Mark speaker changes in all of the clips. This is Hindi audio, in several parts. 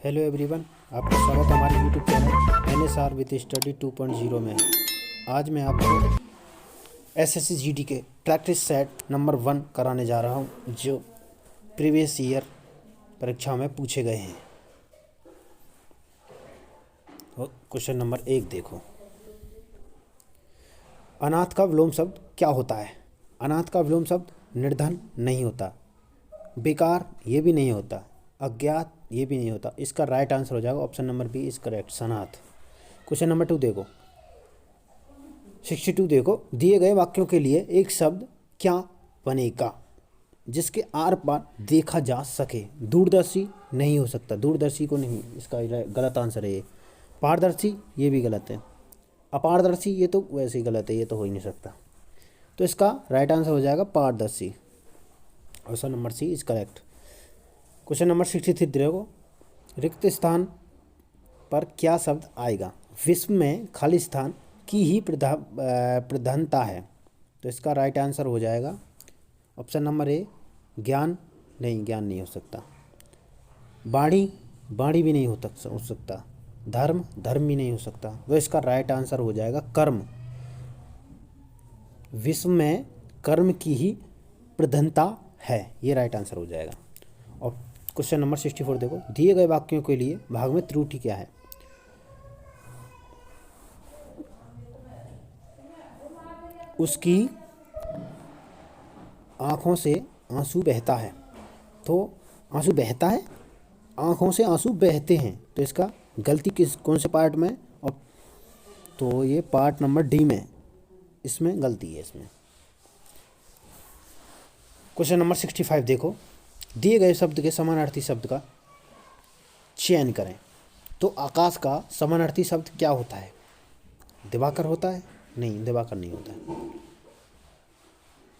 Speaker 1: हेलो एवरीवन, आपका स्वागत हमारे YouTube channel NSR with study 2.0 में है। आज मैं आपको SSC GD के प्रैक्टिस सेट नंबर 1 कराने जा रहा हूं, जो प्रीवियस ईयर परीक्षा में पूछे गए हैं। क्वेश्चन नंबर 1 देखो। अनाथ का विलोम शब्द क्या होता है? अनाथ का विलोम शब्द निर्धन नहीं होता, बेकार ये भी नहीं होता, अज्ञात ये भी नहीं होता। इसका राइट आंसर हो जाएगा option number B is correct, सनाथ। क्वेश्चन नंबर 2 देखो, 62 देखो। दिए गए वाक्यों के लिए एक शब्द क्या बनेगा जिसके आर पार देखा जा सके? दूरदर्शी नहीं हो सकता, दूरदर्शी को नहीं, इसका गलत आंसर है ये। पारदर्शी ये भी गलत है। अपारदर्शी ये तो वैसे ही गलत है, ये तो हो ही नहीं सकता। तो इसका राइट आंसर हो जाएगा पारदर्शी, option number C is correct. Question number 63 देखो। रिक्त स्थान पर क्या शब्द आएगा? विश्व में खाली स्थान की ही प्रधानता है। तो इसका राइट आंसर हो जाएगा ऑप्शन नंबर ए ज्ञान। नहीं, ज्ञान नहीं हो सकता। बाणी भी नहीं हो सकता। धर्म भी नहीं हो सकता। तो इसका राइट आंसर हो जाएगा कर्म। विश्व में कर्म की ही प्रधानता है, ये राइट आंसर हो जाएगा। और क्वेश्चन नंबर 64 देखो। दिए गए वाक्यों के लिए भाग में त्रुटि क्या है? उसकी आंखों से आंसू बहता है। तो आंसू बहता है, आंखों से आंसू बहते हैं। तो इसका गलती कौन से पार्ट में? और तो ये पार्ट नंबर डी में, इसमें गलती है इसमें। क्वेश्चन नंबर 65 देखो। दिए गए शब्द के समानार्थी शब्द का चयन करें। तो आकाश का समानार्थी शब्द क्या होता है? दिवाकर होता है? नहीं, दिवाकर नहीं होता है।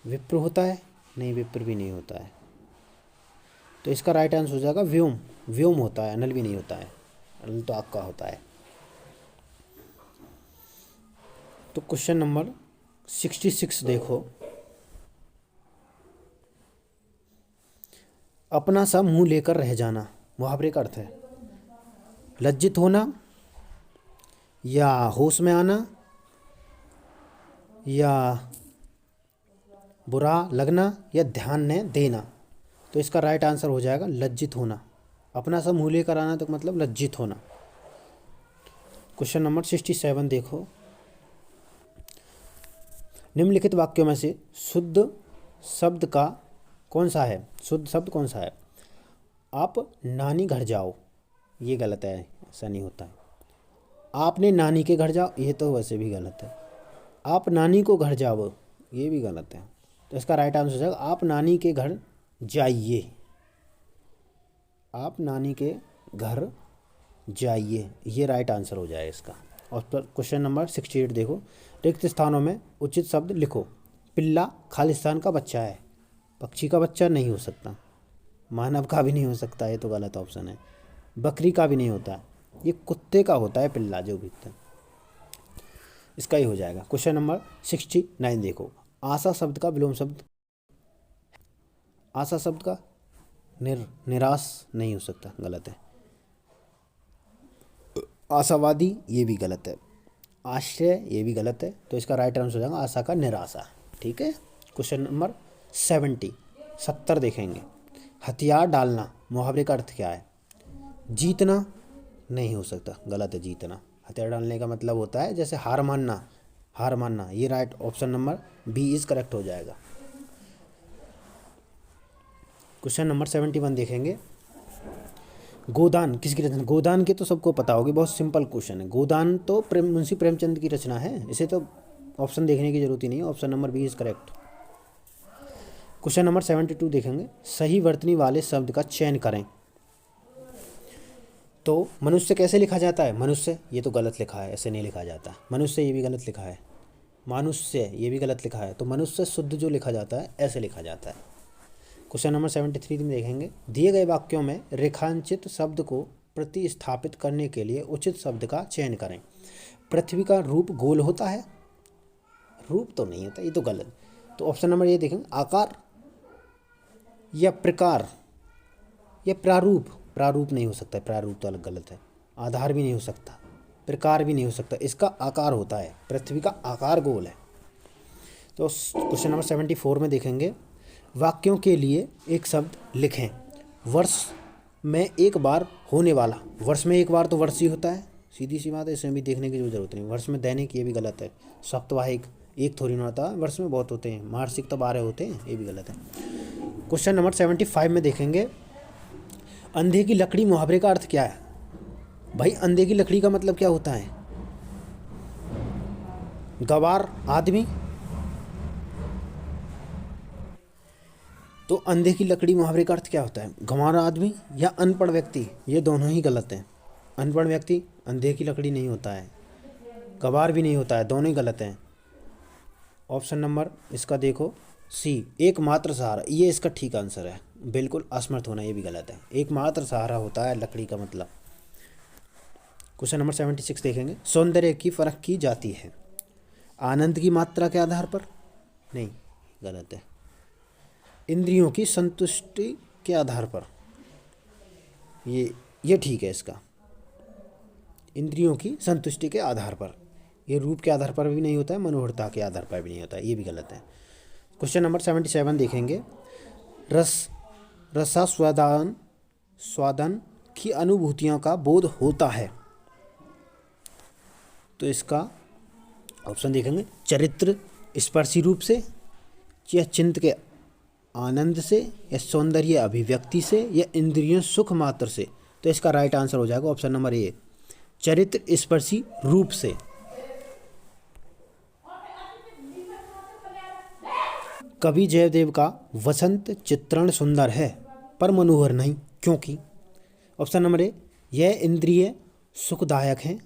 Speaker 1: विप्र होता है? नहीं, विप्र भी नहीं होता है। तो इसका राइट आंसर हो जाएगा व्योम। व्योम होता है, अनल भी नहीं होता है। अनल तो आग का होता है। तो क्वेश्चन नंबर 66 देखो। अपना सा मुंह लेकर रह जाना, मुहावरे का अर्थ है लज्जित होना, या होश में आना, या बुरा लगना, या ध्यान न देना। तो इसका राइट आंसर हो जाएगा लज्जित होना। अपना सा मुंह लेकर आना तो मतलब लज्जित होना। क्वेश्चन नंबर 67 देखो। निम्नलिखित वाक्यों में से शुद्ध शब्द का कौन सा है? शुद्ध शब्द कौन सा है? आप नानी घर जाओ, ये गलत है, ऐसा नहीं होता है। आपने नानी के घर जाओ, ये तो वैसे भी गलत है। आप नानी को घर जाओ, ये भी गलत है। तो इसका राइट आंसर हो जाएगा आप नानी के घर जाइए। आप नानी के घर जाइए, ये राइट आंसर हो जाएगा इसका। और क्वेश्चन नंबर 68 देखो। रिक्त स्थानों में उचित शब्द लिखो। पिल्ला खालिस्तान का बच्चा है, पक्षी का बच्चा नहीं हो सकता। मानव का भी नहीं हो सकता, ये तो गलत ऑप्शन है। बकरी का भी नहीं होता, ये कुत्ते का होता है पिल्ला जो भी होता है। इसका ही हो जाएगा। क्वेश्चन नंबर 69 देखो। आशा शब्द का विलोम शब्द, आशा शब्द का निराश नहीं हो सकता, गलत है। आशावादी ये भी गलत है। आश्रय ये भी गलत है। तो इसका राइट आंसर हो जाएगा आशा का निराशा। ठीक है। क्वेश्चन नंबर 70 देखेंगे। हथियार डालना, मुहावरे का अर्थ क्या है? जीतना नहीं हो सकता, गलत है जीतना। हथियार डालने का मतलब होता है जैसे हार मानना, हार मानना। ये right option number B is correct हो जाएगा। क्वेश्चन नंबर 71 देखेंगे। गोदान किसकी रचना? गोदान के तो सबको पता होगी, बहुत सिंपल क्वेश्चन है। गोदान तो मुंशी प्रेमचंद की रचना है, इसे तो ऑप्शन देखने की जरूरत ही नहीं है। Option number B is correct. Question number 72 देखेंगे। सही वर्तनी वाले शब्द का चयन करें। तो मनुष्य कैसे लिखा जाता है? मनुष्य ये तो गलत लिखा है, ऐसे नहीं लिखा जाता। मनुष्य ये भी गलत लिखा है। मानुष्य ये भी गलत लिखा है। तो मनुष्य शुद्ध जो लिखा जाता है ऐसे लिखा जाता है। क्वेश्चन नंबर 73 में देखेंगे। दिए गए वाक्यों में रेखांचित शब्द को प्रतिस्थापित करने के लिए उचित शब्द का चयन करें। पृथ्वी का रूप गोल होता है? रूप तो नहीं होता, ये तो गलत। तो ऑप्शन नंबर ये देखेंगे। आकार, या प्रकार, या प्रारूप, प्रारूप नहीं हो सकता है, प्रारूप तो अलग गलत है। आधार भी नहीं हो सकता, प्रकार भी नहीं हो सकता, इसका आकार होता है, पृथ्वी का आकार गोल है। तो क्वेश्चन नंबर 74 में देखेंगे, वाक्यों के लिए एक शब्द लिखें। वर्ष में एक बार होने वाला, वर्ष में एक बार तो वर्ष ही होता है, सीधी सी बात है, इसमें भी देखने की जरूरत नहीं। वर्ष में दैनिक, ये भी गलत है। साप्ताहिक एक थोड़ी ना होता है, वर्ष में बहुत होते हैं। मासिक तो 12 होते हैं, ये भी गलत है। क्वेश्चन नंबर 75 में देखेंगे, अंधे की लकड़ी मुहावरे का अर्थ क्या है? भाई अंधे की लकड़ी का मतलब क्या होता है? गवार आदमी। तो अंधे की लकड़ी मुहावरे का अर्थ क्या होता है? गंवार आदमी या अनपढ़ व्यक्ति? ये दोनों ही गलत हैं। अनपढ़ व्यक्ति अंधे की लकड़ी नहीं होता है, गवार भी नहीं होता है, दोनों ही गलत हैं। ऑप्शन नंबर इसका देखो सी, एकमात्र सहारा, ये इसका ठीक आंसर है। बिल्कुल असमर्थ होना, ये भी गलत है। एकमात्र सहारा होता है लकड़ी का मतलब। क्वेश्चन नंबर 76 देखेंगे, सौंदर्य की परख की जाती है आनंद की मात्रा के आधार पर? नहीं, गलत है। इंद्रियों की संतुष्टि के आधार पर, ये ठीक है इसका। इंद्रियों की संतुष्टि के आधार पर, ये रूप के आधार पर भी नहीं होता है, मनोहरता के आधार पर भी नहीं होता है, ये भी गलत है। क्वेश्चन नंबर 77 देखेंगे, स्वादन की अनुभूतियों का बोध होता है। तो इसका ऑप्शन देखेंगे, चरित्र स्पर्शी रूप से, या चित्त के आनंद से, या सौंदर्य अभिव्यक्ति से, या इंद्रियों सुख मात्र से। तो इसका राइट आंसर हो जाएगा ऑप्शन नंबर ए, चरित्र स्पर्शी रूप से। कवि जयदेव का वसंत चित्रण सुंदर है पर मनोहर नहीं, क्योंकि? ऑप्शन नंबर ए, यह इंद्रिय सुखदायक है,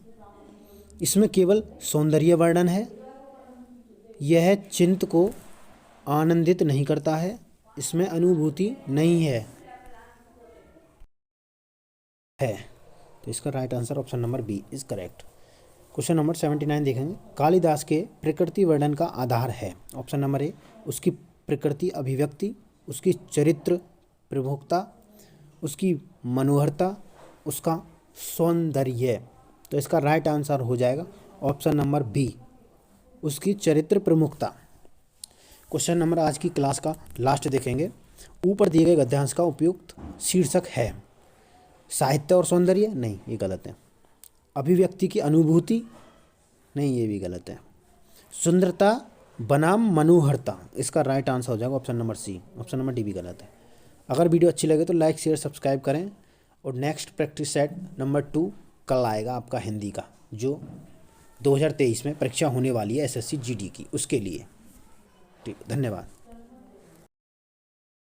Speaker 1: इसमें केवल सौंदर्य वर्णन है, यह चित्त को आनंदित नहीं करता है, इसमें अनुभूति नहीं है। तो इसका right answer option number B is correct. Question number 79 देखेंगे, कालिदास के प्रकृति वर्णन का आधार है। ऑप्शन नंबर ए, उसकी प्रकृति अभिव्यक्ति, उसकी चरित्र प्रमुखता, उसकी मनोहरता, उसका सौंदर्य। तो इसका राइट आंसर हो जाएगा ऑप्शन नंबर बी, उसकी चरित्र प्रमुखता। क्वेश्चन नंबर आज की क्लास का लास्ट देखेंगे, ऊपर दिए गए गद्यांश का उपयुक्त शीर्षक है। साहित्य और सौंदर्य? नहीं, ये गलत है। अभिव्यक्ति की अनुभूति? नहीं, ये भी गलत है। सुंदरता बनाम मनोहरता, इसका राइट आंसर हो जाएगा option number C. Option number D भी गलत है। अगर वीडियो अच्छी लगे तो लाइक शेयर सब्सक्राइब करें। और नेक्स्ट प्रैक्टिस सेट नंबर 2 कल आएगा आपका हिंदी का, जो 2023 में परीक्षा होने वाली है SSC GD की, उसके लिए। ठीक, धन्यवाद।